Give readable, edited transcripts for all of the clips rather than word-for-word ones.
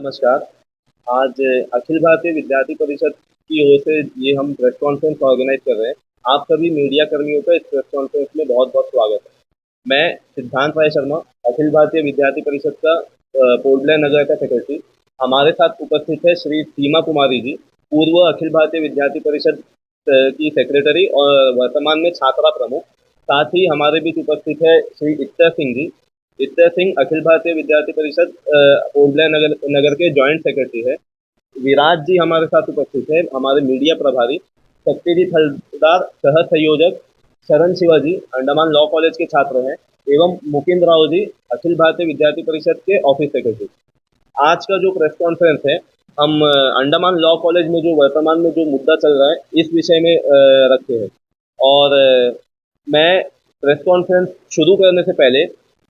नमस्कार। आज अखिल भारतीय विद्यार्थी परिषद की ओर से ये हम प्रेस कॉन्फ्रेंस ऑर्गेनाइज कर रहे हैं। आप सभी मीडिया कर्मियों का इस प्रेस कॉन्फ्रेंस में बहुत-बहुत स्वागत है। मैं सिद्धांत राय शर्मा, अखिल भारतीय विद्यार्थी परिषद का पोर्ट ब्लेयर नगर का सेक्रेटरी। हमारे साथ उपस्थित है श्री सीमा कुमारी जी, पूर्व अखिल भारतीय विद्यार्थी परिषद की सेक्रेटरी और वर्तमान में छात्रा प्रमुख। साथ ही हमारे बीच उपस्थित है श्री इत्तर सिंह जी। इत्तर सिंह अखिल भारतीय विद्यार्थी परिषद पोर्ट ब्लेयर नगर के जॉइंट सेक्रेटरी है। विराज जी हमारे साथ उपस्थित है, हमारे मीडिया प्रभारी। शक्तिजीत हलदार सह संयोजक। शरण शिवाजी अंडमान लॉ कॉलेज के छात्र हैं एवं मुकिंद राव जी अखिल भारतीय विद्यार्थी परिषद के ऑफिस सेक्रेटरी। आज का जो प्रेस कॉन्फ्रेंस है, हम अंडमान लॉ कॉलेज में जो वर्तमान में जो मुद्दा चल रहा है इस विषय में रखते हैं। और मैं प्रेस कॉन्फ्रेंस शुरू करने से पहले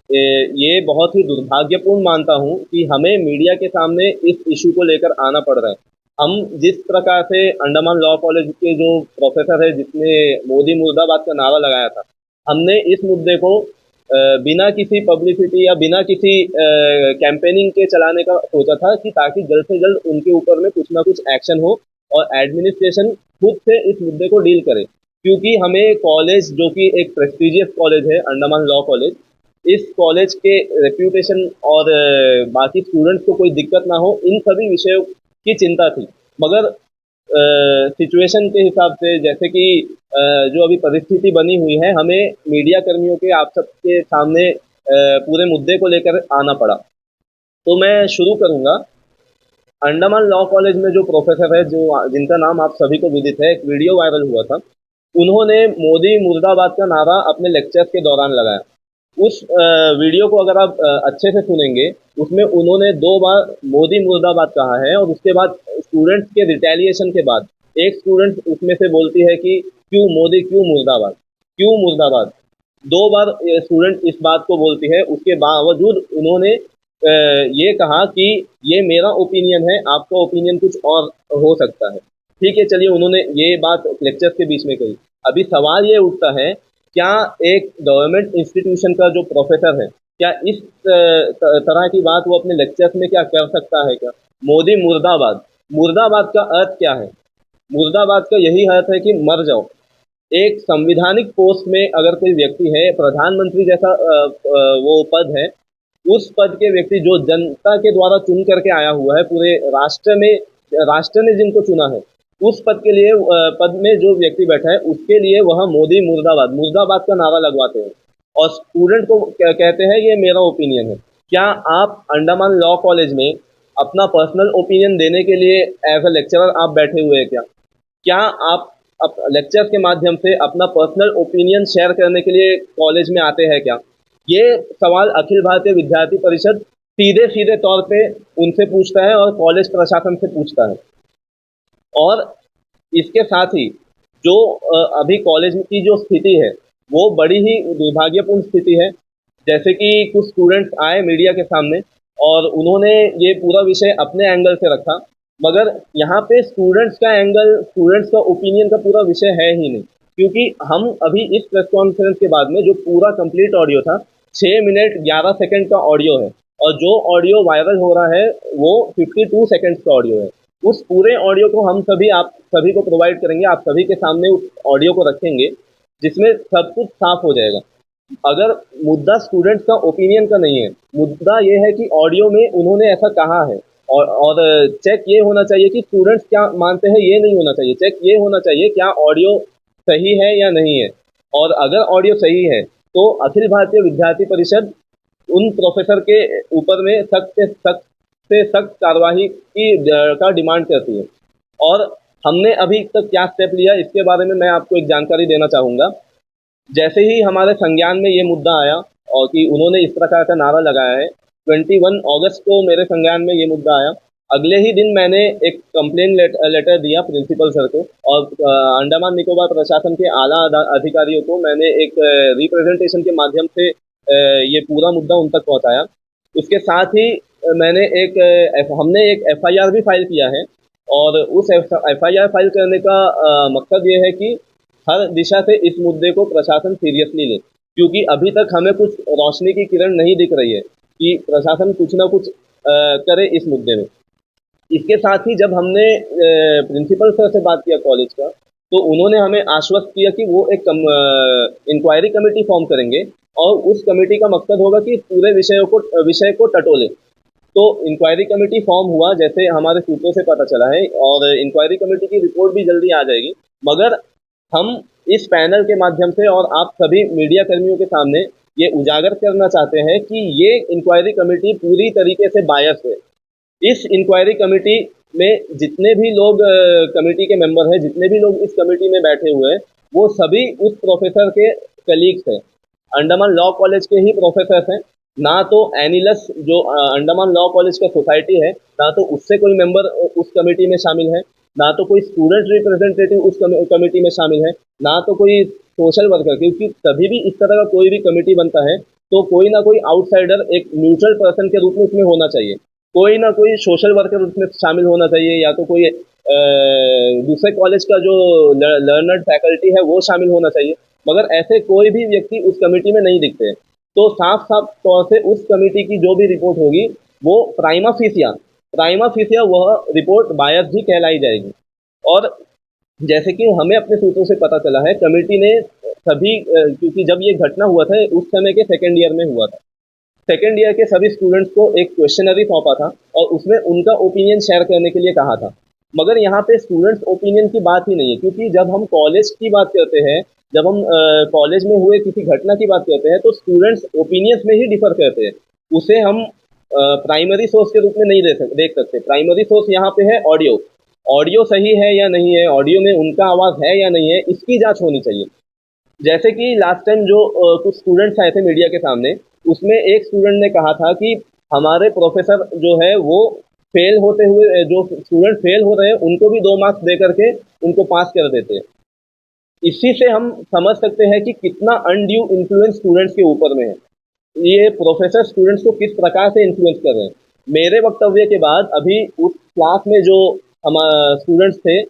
ये बहुत ही दुर्भाग्यपूर्ण मानता हूँ कि हमें मीडिया के सामने इस इशू को लेकर आना पड़ रहा है। हम जिस प्रकार से अंडमान लॉ कॉलेज के जो प्रोफेसर है जिसने मोदी मुर्दाबाद का नारा लगाया था, हमने इस मुद्दे को बिना किसी पब्लिसिटी या बिना किसी कैंपेनिंग के चलाने का सोचा था कि ताकि जल्द से जल्द उनके ऊपर में कुछ ना कुछ एक्शन हो और एडमिनिस्ट्रेशन खुद से इस मुद्दे को डील करे। क्योंकि हमें कॉलेज जो कि एक प्रेस्टिजियस कॉलेज है अंडमान लॉ कॉलेज, इस कॉलेज के रेप्यूटेशन और बाकी स्टूडेंट्स को कोई दिक्कत ना हो, इन सभी विषयों की चिंता थी। मगर सिचुएशन के हिसाब से जैसे कि जो अभी परिस्थिति बनी हुई है, हमें मीडिया कर्मियों के आप सबके सामने पूरे मुद्दे को लेकर आना पड़ा। तो मैं शुरू करूंगा। अंडमान लॉ कॉलेज में जो प्रोफेसर है जो जिनका नाम आप सभी को विदित है, एक वीडियो वायरल हुआ था। उन्होंने मोदी मुर्दाबाद का नारा अपने लेक्चर्स के दौरान लगाया। उस वीडियो को अगर आप अच्छे से सुनेंगे, उसमें उन्होंने 2 बार मोदी मुर्दाबाद कहा है और उसके बाद स्टूडेंट्स के रिटेलिएशन के बाद एक स्टूडेंट उसमें से बोलती है कि क्यों मोदी, क्यों मुर्दाबाद, क्यों मुर्दाबाद। 2 बार स्टूडेंट इस बात को बोलती है, उसके बावजूद उन्होंने ये कहा कि ये मेरा ओपिनियन है, आपका ओपिनियन कुछ और हो सकता है। ठीक है, चलिए, उन्होंने ये बात लेक्चर्स के बीच में कही। अभी सवाल ये उठता है, क्या एक गवर्नमेंट इंस्टीट्यूशन का जो प्रोफेसर है, क्या इस तरह की बात वो अपने लेक्चर्स में क्या कर सकता है क्या? मोदी मुर्दाबाद, मुर्दाबाद का अर्थ क्या है? मुर्दाबाद का यही अर्थ है कि मर जाओ। एक संविधानिक पोस्ट में अगर कोई व्यक्ति है, प्रधानमंत्री जैसा वो पद है, उस पद के व्यक्ति जो जनता के द्वारा चुन करके आया हुआ है, पूरे राष्ट्र में राष्ट्र ने जिनको चुना है, उस पद के लिए पद में जो व्यक्ति बैठा है उसके लिए वह मोदी मुर्दाबाद, मुर्दाबाद का नारा लगवाते हैं और स्टूडेंट को कहते हैं ये मेरा ओपिनियन है। क्या आप अंडमान लॉ कॉलेज में अपना पर्सनल ओपिनियन देने के लिए एज अ लेक्चरर आप बैठे हुए हैं क्या? क्या आप लेक्चर्स के माध्यम से अपना पर्सनल ओपिनियन शेयर करने के लिए कॉलेज में आते हैं क्या? ये सवाल अखिल भारतीय विद्यार्थी परिषद सीधे सीधे तौर पे उनसे पूछता है और कॉलेज प्रशासन से पूछता है। और इसके साथ ही जो अभी कॉलेज की जो स्थिति है वो बड़ी ही दुर्भाग्यपूर्ण स्थिति है। जैसे कि कुछ स्टूडेंट्स आए मीडिया के सामने और उन्होंने ये पूरा विषय अपने एंगल से रखा, मगर यहाँ पे स्टूडेंट्स का एंगल, स्टूडेंट्स का ओपिनियन का पूरा विषय है ही नहीं। क्योंकि हम अभी इस प्रेस कॉन्फ्रेंस के बाद में जो पूरा कंप्लीट ऑडियो था, 6 मिनट 11 सेकंड का ऑडियो है और जो ऑडियो वायरल हो रहा है वो 52 सेकंड्स का ऑडियो है। उस पूरे ऑडियो को हम सभी आप सभी को प्रोवाइड करेंगे, आप सभी के सामने उस ऑडियो को रखेंगे, जिसमें सब कुछ साफ हो जाएगा। अगर मुद्दा स्टूडेंट्स का ओपिनियन का नहीं है, मुद्दा ये है कि ऑडियो में उन्होंने ऐसा कहा है और चेक ये होना चाहिए कि स्टूडेंट्स क्या मानते हैं, ये नहीं होना चाहिए। चेक ये होना चाहिए क्या ऑडियो सही है या नहीं है। और अगर ऑडियो सही है तो अखिल भारतीय विद्यार्थी परिषद उन प्रोफेसर के ऊपर में सख्त से सख्त कार्रवाई का डिमांड करती है। और हमने अभी तक क्या स्टेप लिया इसके बारे में मैं आपको एक जानकारी देना चाहूँगा। जैसे ही हमारे संज्ञान में ये मुद्दा आया और कि उन्होंने इस प्रकार का नारा लगाया है, 21 अगस्त को मेरे संज्ञान में ये मुद्दा आया। अगले ही दिन मैंने एक कंप्लेन लेटर दिया प्रिंसिपल सर को और अंडमान निकोबार प्रशासन के आला अधिकारियों को मैंने एक रिप्रेजेंटेशन के माध्यम से ये पूरा मुद्दा उन तक पहुँचाया। उसके साथ ही मैंने हमने एक एफआईआर भी फाइल किया है और उस एफआईआर फाइल करने का मकसद ये है कि हर दिशा से इस मुद्दे को प्रशासन सीरियसली ले, क्योंकि अभी तक हमें कुछ रोशनी की किरण नहीं दिख रही है कि प्रशासन कुछ ना कुछ करे इस मुद्दे में। इसके साथ ही जब हमने प्रिंसिपल सर से बात किया कॉलेज का, तो उन्होंने हमें आश्वस्त किया कि वो एक इंक्वायरी कमेटी फॉर्म करेंगे और उस कमेटी का मकसद होगा कि पूरे विषय को टटोले। तो इंक्वायरी कमेटी फॉर्म हुआ, जैसे हमारे सूत्रों से पता चला है, और इंक्वायरी कमेटी की रिपोर्ट भी जल्दी आ जाएगी। मगर हम इस पैनल के माध्यम से और आप सभी मीडिया कर्मियों के सामने ये उजागर करना चाहते हैं कि ये इंक्वायरी कमेटी पूरी तरीके से बायस है। इस इंक्वायरी कमेटी में जितने भी लोग कमेटी के मेंबर हैं, जितने भी लोग इस कमेटी में बैठे हुए हैं, वो सभी उस प्रोफेसर के कलीग्स हैं, अंडमान लॉ कॉलेज के ही प्रोफेसर हैं। ना तो एनिलस जो अंडमान लॉ कॉलेज का सोसाइटी है, ना तो उससे कोई मेंबर उस कमेटी में शामिल है, ना तो कोई स्टूडेंट रिप्रेजेंटेटिव उस कमेटी में शामिल है, ना तो कोई सोशल वर्कर। क्योंकि कभी भी इस तरह का कोई भी कमेटी बनता है तो कोई ना कोई आउटसाइडर एक न्यूट्रल पर्सन के रूप में उसमें होना चाहिए, कोई ना कोई सोशल वर्कर उसमें शामिल होना चाहिए, या तो कोई दूसरे कॉलेज का जो लर्नर्ड फैकल्टी है वो शामिल होना चाहिए। मगर ऐसे कोई भी व्यक्ति उस कमेटी में नहीं दिखते हैं। तो साफ साफ तौर से उस कमेटी की जो भी रिपोर्ट होगी वो प्राइमा फेसिया वह रिपोर्ट बायस भी कहलाई जाएगी। और जैसे कि हमें अपने सूत्रों से पता चला है, कमेटी ने सभी क्योंकि जब ये घटना हुआ था उस समय के सेकेंड ईयर में हुआ था, सेकेंड ईयर के सभी स्टूडेंट्स को एक क्वेश्चनरी सौंपा था और उसमें उनका ओपिनियन शेयर करने के लिए कहा था। मगर यहाँ पे स्टूडेंट्स ओपिनियन की बात ही नहीं है, क्योंकि जब हम कॉलेज की बात करते हैं, जब हम कॉलेज में हुए किसी घटना की बात करते हैं, तो स्टूडेंट्स ओपिनियंस में ही डिफर करते हैं। उसे हम प्राइमरी सोर्स के रूप में नहीं देख सकते। प्राइमरी सोर्स यहाँ पे है ऑडियो। ऑडियो सही है या नहीं है, ऑडियो में उनका आवाज़ है या नहीं है, इसकी जांच होनी चाहिए। जैसे कि लास्ट टाइम जो कुछ स्टूडेंट्स आए थे मीडिया के सामने, उसमें एक स्टूडेंट ने कहा था कि हमारे प्रोफेसर जो है वो फेल होते हुए, जो स्टूडेंट फेल हो रहे हैं उनको भी 2 मार्क्स दे करके उनको पास कर देते हैं। इसी से हम समझ सकते हैं कि कितना अनड्यू इन्फ्लुएंस स्टूडेंट्स के ऊपर में है। ये प्रोफेसर स्टूडेंट्स को किस प्रकार से इन्फ्लुएंस कर रहे हैं। मेरे वक्तव्य के बाद अभी उस क्लास में जो हम स्टूडेंट्स थे,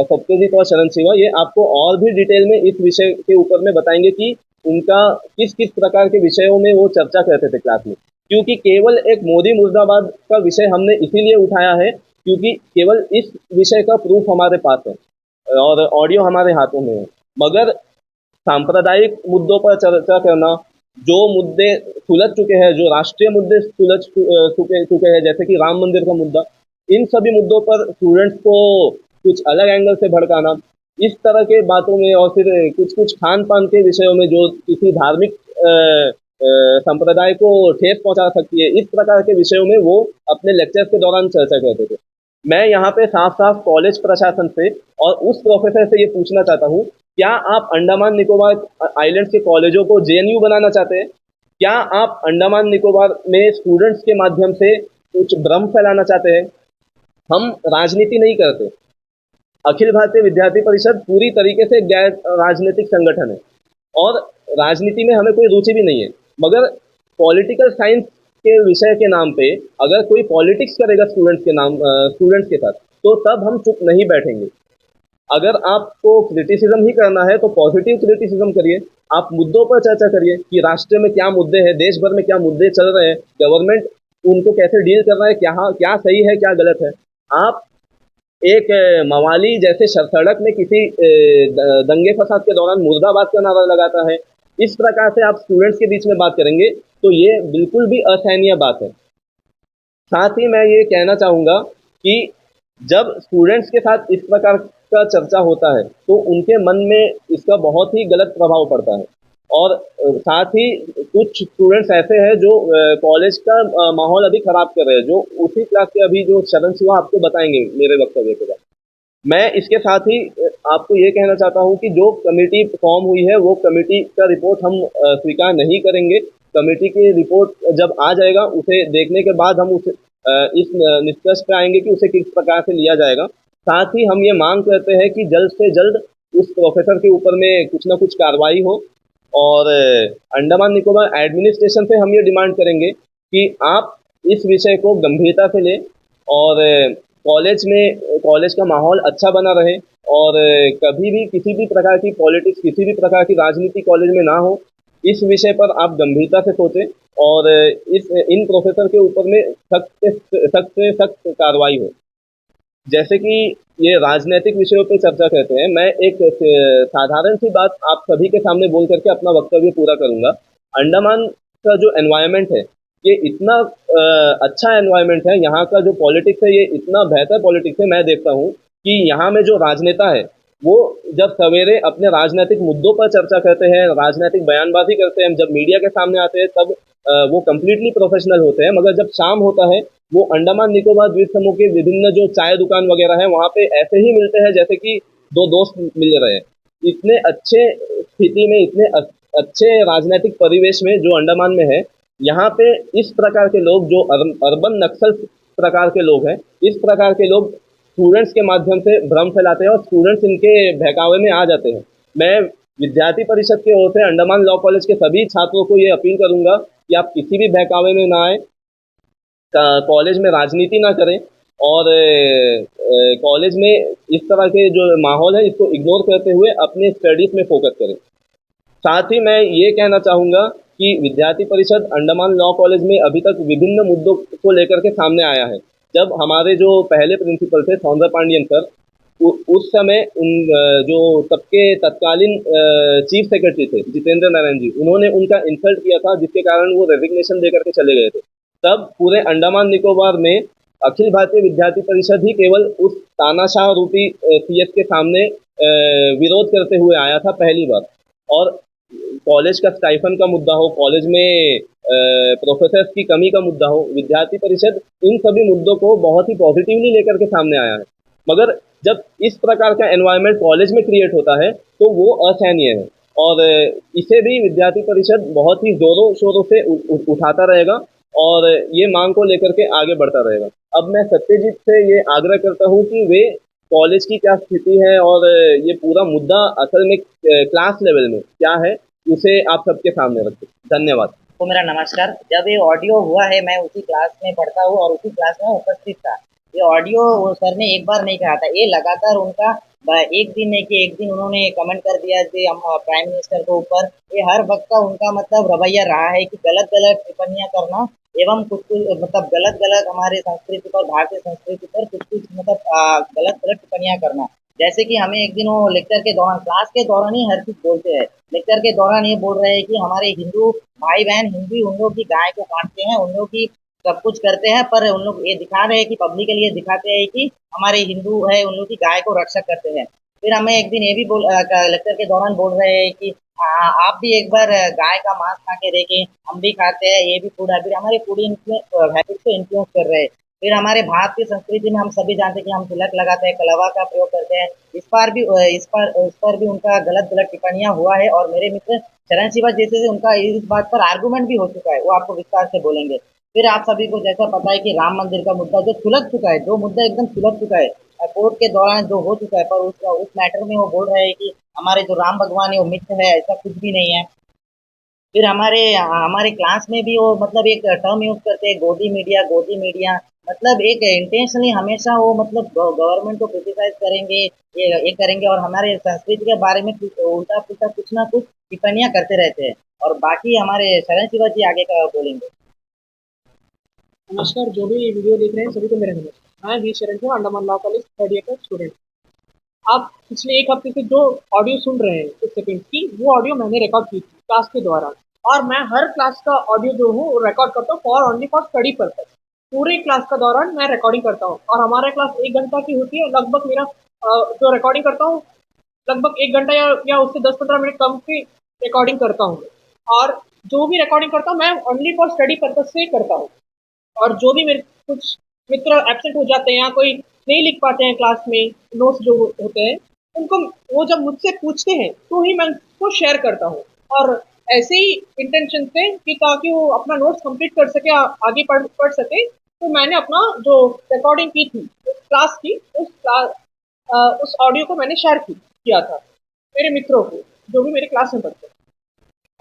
सत्यजीत और शरण शिवा, ये आपको और भी डिटेल में इस विषय के ऊपर में बताएंगे कि उनका किस किस प्रकार के विषयों में वो चर्चा करते थे क्लास में। क्योंकि केवल एक मोदी मुर्दाबाद का विषय हमने इसीलिए उठाया है क्योंकि केवल इस विषय का प्रूफ हमारे पास है और ऑडियो हमारे हाथों में है। मगर सांप्रदायिक मुद्दों पर चर्चा करना, जो मुद्दे सुलझ चुके हैं, जो राष्ट्रीय मुद्दे सुलझ चुके हैं, जैसे कि राम मंदिर का मुद्दा, इन सभी मुद्दों पर स्टूडेंट्स को कुछ अलग एंगल से भड़काना, इस तरह के बातों में, और फिर कुछ कुछ खान पान के विषयों में जो किसी धार्मिक संप्रदाय को ठेस पहुंचा सकती है, इस प्रकार के विषयों में वो अपने लेक्चर्स के दौरान चर्चा करते थे। मैं यहाँ पे साफ साफ कॉलेज प्रशासन से और उस प्रोफेसर से ये पूछना चाहता हूँ, क्या आप अंडमान निकोबार आइलैंड्स के कॉलेजों को जेएनयू बनाना चाहते हैं? क्या आप अंडमान निकोबार में स्टूडेंट्स के माध्यम से कुछ भ्रम फैलाना चाहते हैं? हम राजनीति नहीं करते। अखिल भारतीय विद्यार्थी परिषद पूरी तरीके से गैर राजनीतिक संगठन है और राजनीति में हमें कोई रुचि भी नहीं है। मगर पॉलिटिकल साइंस के विषय के नाम पे अगर कोई पॉलिटिक्स करेगा स्टूडेंट्स के साथ, तो तब हम चुप नहीं बैठेंगे। अगर आपको क्रिटिसिज्म ही करना है तो पॉजिटिव क्रिटिसिज्म करिए, आप मुद्दों पर चर्चा करिए कि राष्ट्र में क्या मुद्दे हैं, देश भर में क्या मुद्दे चल रहे हैं, गवर्नमेंट उनको कैसे डील कर रहा है, क्या क्या सही है क्या गलत है। आप एक मवाली जैसे सड़क में किसी दंगे फसाद के दौरान मुर्दाबाद का नारा लगाता है, इस प्रकार से आप स्टूडेंट्स के बीच में बात करेंगे तो ये बिल्कुल भी असहनीय बात है। साथ ही मैं ये कहना चाहूँगा कि जब स्टूडेंट्स के साथ इस प्रकार का चर्चा होता है तो उनके मन में इसका बहुत ही गलत प्रभाव पड़ता है। और साथ ही कुछ स्टूडेंट्स ऐसे हैं जो कॉलेज का माहौल अभी खराब कर रहे हैं, जो उसी क्लास के अभी जो शरण शिवा आपको बताएंगे मेरे वक्तव्य के बाद। मैं इसके साथ ही आपको ये कहना चाहता हूँ कि जो कमेटी फॉर्म हुई है वो कमेटी का रिपोर्ट हम स्वीकार नहीं करेंगे। कमेटी की रिपोर्ट जब आ जाएगा उसे देखने के बाद हम इस निष्कर्ष पे आएंगे कि उसे किस प्रकार से लिया जाएगा। साथ ही हम ये मांग करते हैं कि जल्द से जल्द उस प्रोफेसर के ऊपर में कुछ ना कुछ कार्रवाई हो। और अंडमान निकोबार एडमिनिस्ट्रेशन से हम ये डिमांड करेंगे कि आप इस विषय को गंभीरता से लें और कॉलेज का माहौल अच्छा बना रहे और कभी भी किसी भी प्रकार की पॉलिटिक्स, किसी भी प्रकार की राजनीति कॉलेज में ना हो। इस विषय पर आप गंभीरता से सोचें और इन प्रोफेसर के ऊपर में सख्त से सख्त कार्रवाई हो। जैसे कि ये राजनीतिक विषयों पे चर्चा करते हैं, मैं एक साधारण सी बात आप सभी के सामने बोल करके अपना वक्तव्य पूरा करूंगा। अंडमान का जो एनवायरनमेंट है, ये इतना अच्छा एनवायरनमेंट है, यहाँ का जो पॉलिटिक्स है ये इतना बेहतर पॉलिटिक्स है। मैं देखता हूँ कि यहाँ में जो राजनेता है, वो जब सवेरे अपने राजनीतिक मुद्दों पर चर्चा करते हैं, राजनीतिक बयानबाजी करते हैं, जब मीडिया के सामने आते हैं, तब वो कंप्लीटली प्रोफेशनल होते हैं। मगर जब शाम होता है, वो अंडमान निकोबार द्वीप समूह के विभिन्न जो चाय दुकान वगैरह है, वहाँ पे ऐसे ही मिलते हैं जैसे कि दो दोस्त मिल रहे हैं। इतने अच्छे स्थिति में, इतने अच्छे राजनीतिक परिवेश में जो अंडमान में है, यहाँ पे इस प्रकार के लोग जो अर्बन नक्सल प्रकार के लोग हैं, इस प्रकार के लोग स्टूडेंट्स के माध्यम से भ्रम फैलाते हैं और स्टूडेंट्स इनके बहकावे में आ जाते हैं। मैं विद्यार्थी परिषद की ओर से अंडमान लॉ कॉलेज के सभी छात्रों को ये अपील करूंगा कि आप किसी भी बहकावे में ना आए, कॉलेज में राजनीति ना करें, और कॉलेज में इस तरह के जो माहौल है इसको इग्नोर करते हुए अपने स्टडीज में फोकस करें। साथ ही मैं ये कहना चाहूँगा कि विद्यार्थी परिषद अंडमान लॉ कॉलेज में अभी तक विभिन्न मुद्दों को लेकर के सामने आया है। जब हमारे जो पहले प्रिंसिपल थे सौंदर पांडियन सर, उस समय जो सबके तत्कालीन चीफ सेक्रेटरी थे जितेंद्र नारायण जी, उन्होंने उनका इंसल्ट किया था, जिसके कारण वो रेजिग्नेशन देकर के चले गए थे। तब पूरे अंडमान निकोबार में अखिल भारतीय विद्यार्थी परिषद ही केवल उस तानाशाह रूपी सीएस के सामने विरोध करते हुए आया था पहली बार। और कॉलेज का स्टाइफन का मुद्दा हो, कॉलेज में प्रोफेसर्स की कमी का मुद्दा हो, विद्यार्थी परिषद इन सभी मुद्दों को बहुत ही पॉजिटिवली लेकर के सामने आया है। मगर जब इस प्रकार का एनवायरनमेंट कॉलेज में क्रिएट होता है तो वो असहनीय है, और इसे भी विद्यार्थी परिषद बहुत ही जोरों शोरों से उठाता रहेगा और ये मांग को लेकर के आगे बढ़ता रहेगा। अब मैं सत्यजीत से ये आग्रह करता हूँ कि वे कॉलेज की क्या स्थिति है और ये पूरा मुद्दा असल में क्लास लेवल में क्या है, उसे आप सबके सामने रखें। धन्यवाद। तो मेरा नमस्कार। जब ये ऑडियो हुआ है, मैं उसी क्लास में पढ़ता हूँ और उसी क्लास में उपस्थित था। ये ऑडियो वो सर ने एक बार नहीं कहा था, ये लगातार उनका एक दिन नहीं कि एक दिन उन्होंने कमेंट कर दिया कि हम प्राइम मिनिस्टर के ऊपर। ये हर वक्त का उनका मतलब रवैया रहा है कि गलत गलत टिप्पणियां करना एवं कुछ कुछ मतलब गलत गलत हमारे संस्कृति पर, भारतीय संस्कृति पर कुछ कुछ मतलब गलत गलत टिप्पणियां करना। जैसे कि हमें एक दिन वो लेक्चर के दौरान, क्लास के दौरान ही हर चीज बोलते हैं। लेक्चर के दौरान ये बोल रहे हैं कि हमारे हिंदू भाई बहन हिंदू उन लोग की गाय को काटते हैं, उन लोग की सब कुछ करते हैं, पर उन लोग ये दिखा रहे हैं कि पब्लिक के लिए दिखाते हैं कि हमारे हिंदू है, उन लोग की गाय को रक्षक करते हैं। फिर हमें एक दिन ये भी बोल लेक्चर के दौरान बोल रहे हैं कि आप भी एक बार गाय का मांस खा के देखें, हम भी खाते हैं, ये भी फूड हैबिट, हमारे फूड हैबिट को इन्फ्लुएंस कर रहे हैं। फिर हमारे भारतीय संस्कृति में हम सभी जानते हैं कि हम तिलक लगाते हैं, कलवा का प्रयोग करते हैं। इस पर भी उनका गलत गलत टिप्पणियां हुआ है और मेरे मित्र चरण शिवा जैसे से उनका इस बात पर आर्गुमेंट भी हो चुका है, वो आपको विस्तार से बोलेंगे। फिर आप सभी को जैसा पता है कि राम मंदिर का मुद्दा जो सुलझ चुका है, जो मुद्दा एकदम सुलझ चुका है, कोर्ट के दौरान जो हो चुका है, पर उस मैटर में वो बोल रहे हैं कि हमारे जो राम भगवान है वो मिथ है, ऐसा कुछ भी नहीं है। फिर हमारे हमारे क्लास में भी वो मतलब एक टर्म यूज करते हैं, गोदी मीडिया, मतलब एक इंटेंशनली हमेशा वो मतलब गवर्नमेंट को क्रिटिसाइज करेंगे, ये करेंगे और हमारे संस्कृति के बारे में उल्टा पुल्टा कुछ ना कुछ टिप्पणियां करते रहते हैं। और बाकी हमारे शरण शिवाजी आगे का बोलेंगे। नमस्कार, जो भी वीडियो देख रहे हैं सभी को मेरा नमस्कार। मैं वी शरण हूँ, Andaman law college third year का स्टूडेंट। आप पिछले एक हफ्ते से जो ऑडियो सुन रहे हैं कुछ सेकंड की, वो ऑडियो मैंने रिकॉर्ड की थी क्लास के दौरान। और मैं हर क्लास का ऑडियो जो हूँ रिकॉर्ड करता हूँ for only for study purpose. पूरे क्लास का दौरान मैं रिकॉर्डिंग करता हूँ और हमारा क्लास 1 घंटा की होती है। लगभग मेरा जो रिकॉर्डिंग करता हूँ लगभग 1 घंटा या उससे 10-15 मिनट कम की रिकॉर्डिंग करता हूँ। और जो भी रिकॉर्डिंग करता हूँ मैं ओनली फॉर स्टडी पर्पज से करता हूँ। और जो भी मेरे कुछ मित्र एब्सेंट हो जाते हैं या कोई नहीं लिख पाते हैं क्लास में नोट्स जो होते हैं, उनको वो जब मुझसे पूछते हैं तो ही मैं उसको शेयर करता हूँ। और ऐसे ही इंटेंशन से कि ताकि वो अपना नोट्स कंप्लीट कर सके, आगे पढ़ सके, तो मैंने अपना जो रिकॉर्डिंग की थी उस क्लास की उस ऑडियो को मैंने शेयर किया था मेरे मित्रों को, जो भी मेरे क्लास में पढ़ते हैं।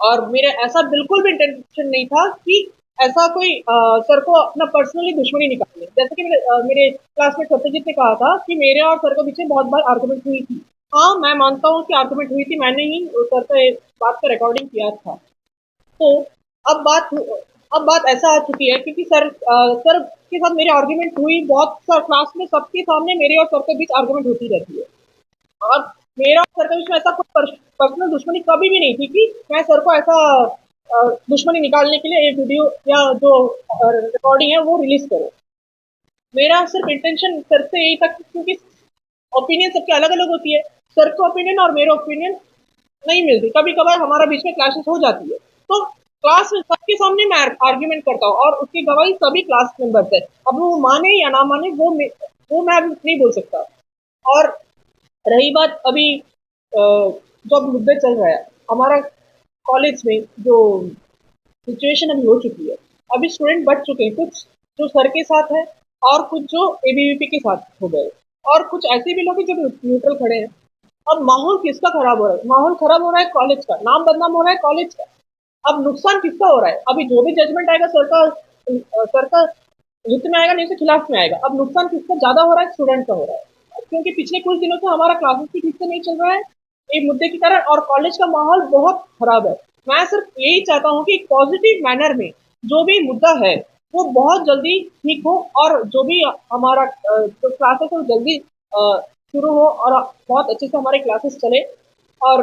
और मेरे ऐसा बिल्कुल भी इंटेंशन नहीं था कि ऐसा कोई सर को अपना पर्सनली दुश्मनी निकालनी। जैसे कि मेरे क्लासमेट सत्यजीत ने कहा था कि मेरे और सर के पीछे बहुत बार आर्गुमेंट हुई थी। हाँ, मैं मानता हूँ कि आर्गुमेंट हुई थी, मैंने ही सर से बात का रिकॉर्डिंग किया था। तो अब बात अब बात ऐसा आ चुकी है क्योंकि सर के साथ मेरी आर्ग्यूमेंट हुई बहुत, सर क्लास में सबके सामने मेरे और सर के बीच आर्ग्यूमेंट होती रहती है। और मेरा और सर के बीच में ऐसा कोई पर्सनल दुश्मनी कभी भी नहीं थी कि मैं सर को ऐसा दुश्मनी निकालने के लिए एक वीडियो या जो रिकॉर्डिंग है वो रिलीज करूँ। मेरा सिर्फ इंटेंशन सर से यही था क्योंकि ओपिनियन सबके अलग अलग होती है। सर का ओपिनियन और मेरा ओपिनियन नहीं मिलती, कभी कभार हमारा बीच में क्लैशेस हो जाती है। तो क्लास में सबके सामने मैं आर्ग्यूमेंट करता हूँ और उसकी गवाही सभी क्लास मेंबर्स है। अब वो माने या ना माने वो मैं अभी नहीं बोल सकता। और रही बात अभी जो अब मुद्दे चल रहा है हमारा कॉलेज में, जो सिचुएशन अभी हो चुकी है, अभी स्टूडेंट बढ़ चुके हैं, कुछ जो सर के साथ है और कुछ जो एबीवीपी के साथ हो गए, और कुछ ऐसे भी लोग हैं जो न्यूट्रल खड़े हैं। अब माहौल किसका खराब हो रहा है? माहौल खराब हो रहा है कॉलेज का, नाम बदनाम हो रहा है कॉलेज का। अब नुकसान किसका हो रहा है? अभी जो भी जजमेंट आएगा सर का हित में आएगा, नहीं तो खिलाफ में आएगा। अब नुकसान किसका ज्यादा हो रहा है? स्टूडेंट का हो रहा है, क्योंकि पिछले कुछ दिनों से हमारा क्लासेस भी ठीक से नहीं चल रहा है एक मुद्दे के कारण, और कॉलेज का माहौल बहुत खराब है। मैं सिर्फ यही चाहता हूँ कि पॉजिटिव मैनर में जो भी मुद्दा है वो बहुत जल्दी ठीक हो, और जो भी हमारा जो क्लासेस है वो जल्दी शुरू हो और बहुत अच्छे से हमारे क्लासेस चले, और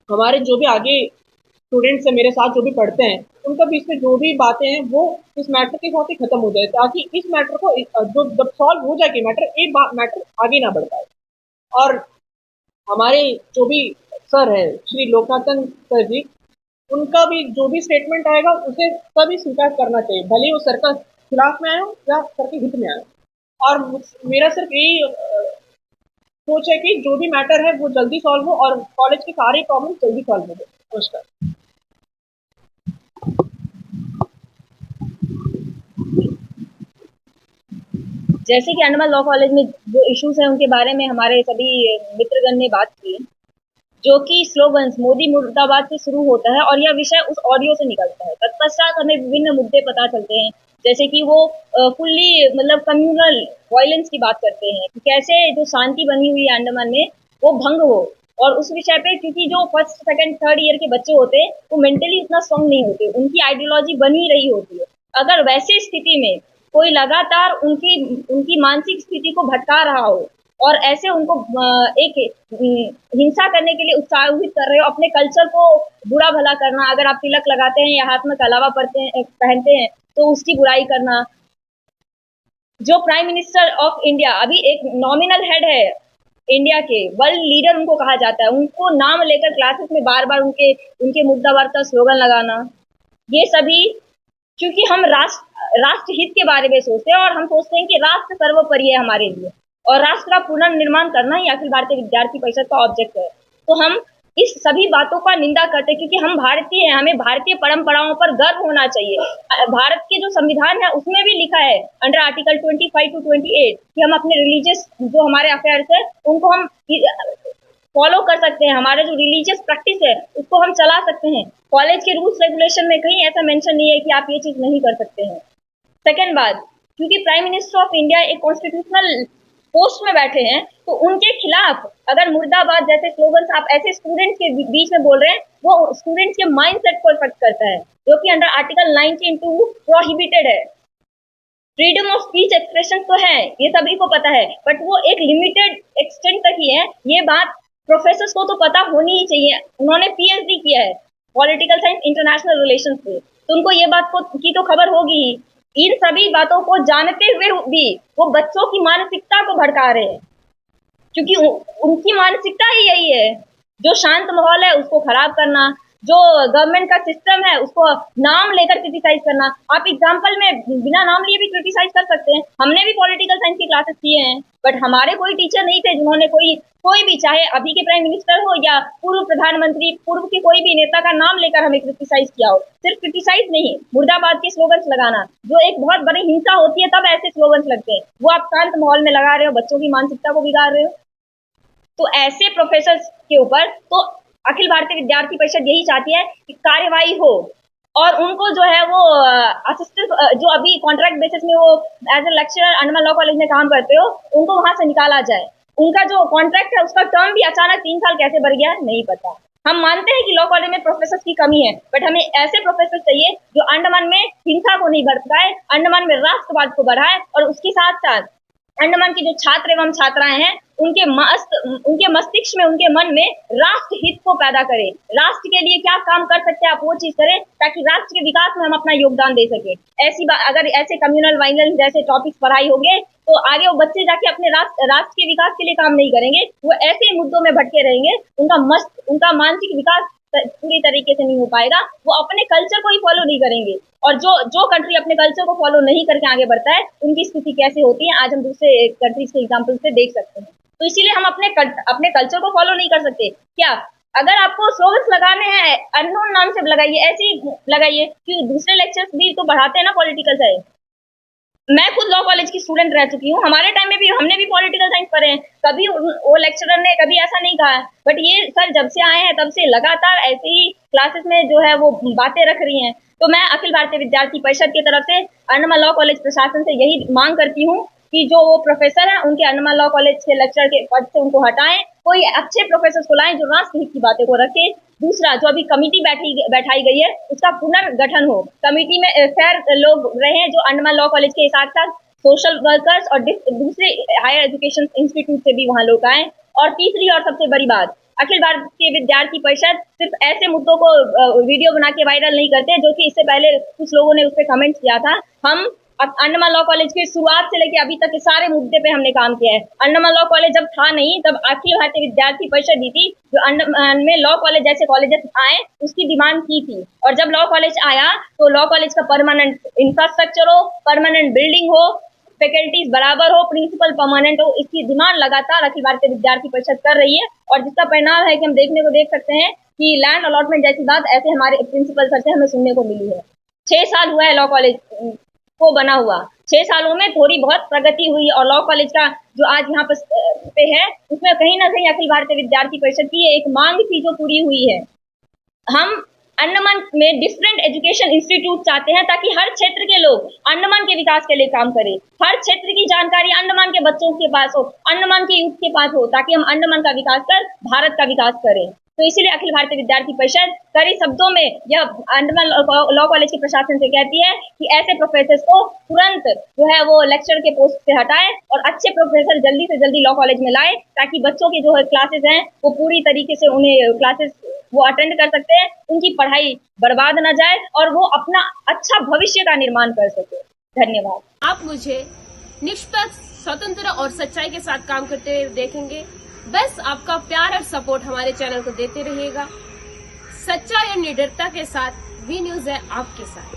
हमारे जो भी आगे स्टूडेंट्स हैं मेरे साथ जो भी पढ़ते हैं उनका बीच में जो भी बातें हैं वो इस मैटर के साथ ही खत्म हो जाए, ताकि इस मैटर को जो जब सॉल्व हो जाए मैटर, एक मैटर आगे ना बढ़ पाए। और हमारे जो भी सर है श्री लोकनाथन सर जी, उनका भी जो भी स्टेटमेंट आएगा उसे सभी स्वीकार करना चाहिए, भले ही वो सर का खिलाफ में आए हो या सर के हित में आए हो। और मेरा सिर्फ यही सोच है कि जो भी मैटर है वो जल्दी सॉल्व हो और कॉलेज के सारे प्रॉब्लम जल्दी सॉल्व हो जाए। नमस्कार। जैसे कि अंडमान लॉ कॉलेज में जो इश्यूज हैं उनके बारे में हमारे सभी मित्रगण ने बात की, जो कि स्लोगन्स मोदी मुर्दाबाद से शुरू होता है और यह विषय उस ऑडियो से निकलता है। तत्पश्चात हमें विभिन्न मुद्दे पता चलते हैं, जैसे कि वो फुल्ली मतलब कम्युनल वायलेंस की बात करते हैं कि कैसे जो शांति बनी हुई है अंडमान में वो भंग हो। और उस विषय पे क्योंकि जो फर्स्ट सेकंड थर्ड ईयर के बच्चे होते हैं वो मेंटली उतना स्ट्रांग नहीं होते, उनकी आइडियोलॉजी बनी रही होती है। अगर वैसे स्थिति में कोई लगातार उनकी उनकी मानसिक स्थिति को भटका रहा हो और ऐसे उनको एक हिंसा करने के लिए उत्साहित कर रहे हो, अपने कल्चर को बुरा भला करना, अगर आप तिलक लगाते हैं या हाथ में कलावा पहनते हैं तो उसकी बुराई करना। जो प्राइम मिनिस्टर ऑफ इंडिया अभी एक नॉमिनल हेड है इंडिया के, वर्ल्ड लीडर उनको कहा जाता है, उनको नाम लेकर क्लासेस में बार बार उनके उनके मुद्दाबाद का स्लोगन लगाना, ये सभी क्योंकि हम राष्ट्र हित के बारे में सोचते हैं और हम सोचते हैं कि राष्ट्र सर्वोपरि है हमारे लिए, और राष्ट्र का पुनर्निर्माण करना ही अखिल भारतीय विद्यार्थी परिषद का ऑब्जेक्ट है। तो हम इस सभी बातों का निंदा करते हैं क्योंकि हम भारतीय हैं, हमें भारतीय परंपराओं पर गर्व होना चाहिए। भारत के जो संविधान है उसमें भी लिखा है अंडर आर्टिकल 25 to 28 कि हम अपने रिलीजियस जो हमारे अफेयर्स है उनको हम फॉलो कर सकते हैं, हमारे जो रिलीजियस प्रैक्टिस है उसको हम चला सकते हैं। कॉलेज के रूल्स रेगुलेशन में कहीं ऐसा मेंशन नहीं है कि आप ये चीज नहीं कर सकते हैं। सेकेंड बात, क्योंकि प्राइम मिनिस्टर ऑफ इंडिया एक कॉन्स्टिट्यूशनल पोस्ट में बैठे हैं तो उनके खिलाफ अगर मुर्दाबाद जैसे स्लोगन्स आप ऐसे स्टूडेंट्स के बीच में बोल रहे हैं, वो स्टूडेंट्स के माइंडसेट को इफेक्ट करता है, जो कि अंडर आर्टिकल 19(2) प्रोहिबिटेड है। फ्रीडम ऑफ स्पीच एक्सप्रेशन तो है, ये सभी को पता है, बट वो एक लिमिटेड एक्सटेंट तक ही है। ये बात प्रोफेसर्स को तो पता होनी ही चाहिए, उन्होंने पीएचडी किया है पॉलिटिकल साइंस इंटरनेशनल रिलेशन से, तो उनको ये बात को की तो खबर होगी ही। इन सभी बातों को जानते हुए भी वो बच्चों की मानसिकता को भड़का रहे हैं, क्योंकि उनकी मानसिकता ही यही है, जो शांत माहौल है उसको खराब करना, जो गवर्नमेंट का सिस्टम है उसको नाम लेकर क्रिटिसाइज करना। आप एग्जाम्पल में बिना नाम लिए भी क्रिटिसाइज कर सकते हैं, हमने भी पॉलिटिकल साइंस की क्लासेस किए हैं, बट हमारे कोई टीचर नहीं थे जिन्होंने कोई भी, चाहे अभी के प्राइम मिनिस्टर हो या पूर्व प्रधानमंत्री, पूर्व के कोई भी नेता का नाम लेकर हमें क्रिटिसाइज किया हो। सिर्फ क्रिटिसाइज नहीं, मुर्दाबाद के स्लोगन्स लगाना जो एक बहुत बड़ी हिंसा होती है तब ऐसे स्लोगन्स लगते हैं, वो आप शांत माहौल में लगा रहे हो, बच्चों की मानसिकता को बिगाड़ रहे हो। तो ऐसे प्रोफेसर के ऊपर तो अखिल भारतीय विद्यार्थी परिषद यही चाहती है कि कार्यवाही हो और उनको जो है वो असिस्टेंट जो अभी कॉन्ट्रैक्ट बेसिस में वो as a lecturer Andaman law college में काम करते हो उनको वहां से निकाला जाए। उनका जो कॉन्ट्रैक्ट है उसका टर्म भी अचानक 3 साल कैसे बढ़ गया है नहीं पता। हम मानते हैं कि लॉ कॉलेज में प्रोफेसर की कमी है, बट हमें ऐसे प्रोफेसर चाहिए जो अंडमान में हिंसा को नहीं भड़काए, अंडमान में राष्ट्रवाद को बढ़ाए और उसके साथ साथ अंडमान के जो छात्र एवं छात्राएं हैं उनके मस्तिष्क में, उनके मन में राष्ट्र हित को पैदा करे। राष्ट्र के लिए क्या काम कर सकते हैं आप वो चीज करें, ताकि राष्ट्र के विकास में हम अपना योगदान दे सके। ऐसी बात, अगर ऐसे कम्युनल वायलेंस जैसे टॉपिक्स पढ़ाई होंगे तो आगे वो बच्चे जाके अपने राष्ट्र के विकास के लिए काम नहीं करेंगे, वो ऐसे मुद्दों में भटके रहेंगे, उनका मानसिक विकास पूरी तरीके से नहीं हो पाएगा, वो अपने कल्चर को ही फॉलो नहीं करेंगे। और जो कंट्री अपने कल्चर को फॉलो नहीं करके आगे बढ़ता है उनकी स्थिति कैसे होती है आज हम दूसरे कंट्रीज के एग्जाम्पल से देख सकते हैं। तो इसीलिए हम अपने कल्चर को फॉलो नहीं कर सकते। क्या अगर आपको स्लोगन्स लगाने हैं अननोन नाम से लगाइए, ऐसे ही लगाइए कि दूसरे लेक्चर्स भी तो बढ़ाते हैं ना पॉलिटिकल साइंस। मैं खुद लॉ कॉलेज की स्टूडेंट रह चुकी हूँ, हमारे टाइम में भी हमने भी पॉलिटिकल साइंस पढ़े हैं, कभी वो लेक्चरर ने कभी ऐसा नहीं कहा। बट ये सर जब से आए हैं तब से लगातार ऐसे ही क्लासेस में जो है वो बातें रख रही हैं। तो मैं अखिल भारतीय विद्यार्थी परिषद की तरफ से अंडमान लॉ कॉलेज प्रशासन से यही मांग करती हूँ कि जो वो प्रोफेसर हैं उनके अंडमान लॉ कॉलेज के लेक्चर के पद से उनको हटाएं, कोई अच्छे प्रोफेसर को लाएं जो राष्ट्र हित की बातें को रखें। दूसरा, जो अभी कमिटी बैठाई गई है उसका पुनर्गठन हो, कमिटी में फेयर लोग रहे जो अंडमान लॉ कॉलेज के साथ साथ सोशल वर्कर्स और दूसरे हायर एजुकेशन इंस्टीट्यूट से भी वहाँ लोग आए। और तीसरी और सबसे बड़ी बात, अखिल भारतीय विद्यार्थी परिषद सिर्फ ऐसे मुद्दों को वीडियो बना के वायरल नहीं करते जो कि इससे पहले कुछ लोगों ने उस पर कमेंट किया था। हम अंडमान लॉ कॉलेज के शुरुआत से लेकर अभी तक के सारे मुद्दे पे हमने काम किया है। अंडमान लॉ कॉलेज जब था नहीं तब अखिल भारतीय विद्यार्थी परिषद दी थी जो अंडमान में लॉ कॉलेज जैसे कॉलेजेस आए उसकी डिमांड की थी। और जब लॉ कॉलेज आया तो लॉ कॉलेज का परमानेंट इंफ्रास्ट्रक्चर हो, परमानेंट बिल्डिंग हो, फैकल्टीज बराबर हो, प्रिंसिपल परमानेंट हो, इसकी डिमांड लगातार अखिल भारतीय विद्यार्थी परिषद कर रही है। और जिसका परिणाम है कि हम देखने को देख सकते हैं कि लैंड अलॉटमेंट जैसी बात ऐसे हमारे प्रिंसिपल सर से हमें सुनने को मिली है। 6 साल हुआ है लॉ कॉलेज को बना हुआ, 6 सालों में थोड़ी बहुत प्रगति हुई और लॉ कॉलेज का जो आज यहाँ पे है उसमें कहीं ना कहीं अखिल भारतीय विद्यार्थी परिषद की एक मांग थी जो पूरी हुई है। हम अंडमान में डिफरेंट एजुकेशन इंस्टीट्यूट चाहते हैं ताकि हर क्षेत्र के लोग अंडमान के विकास के लिए काम करें, हर क्षेत्र की जानकारी अंडमान के बच्चों के पास हो, अंडमान के यूथ के पास हो, ताकि हम अंडमान का विकास कर भारत का विकास करें। तो इसीलिए अखिल भारतीय विद्यार्थी परिषद कड़ी शब्दों में यह अंडमान लॉ कॉलेज के प्रशासन से कहती है कि ऐसे प्रोफेसर को तुरंत जो है वो लेक्चर के पोस्ट से हटाए और अच्छे प्रोफेसर जल्दी से जल्दी लॉ कॉलेज में लाए ताकि बच्चों के जो है क्लासेस हैं वो पूरी तरीके से उन्हें क्लासेस वो अटेंड कर सकते हैं, उनकी पढ़ाई बर्बाद न जाए और वो अपना अच्छा भविष्य का निर्माण कर सके। धन्यवाद। आप मुझे निष्पक्ष, स्वतंत्र और सच्चाई के साथ काम करते हुए देखेंगे। बस आपका प्यार और सपोर्ट हमारे चैनल को देते रहिएगा। सच्चाई और निडरता के साथ वी न्यूज़ है आपके साथ।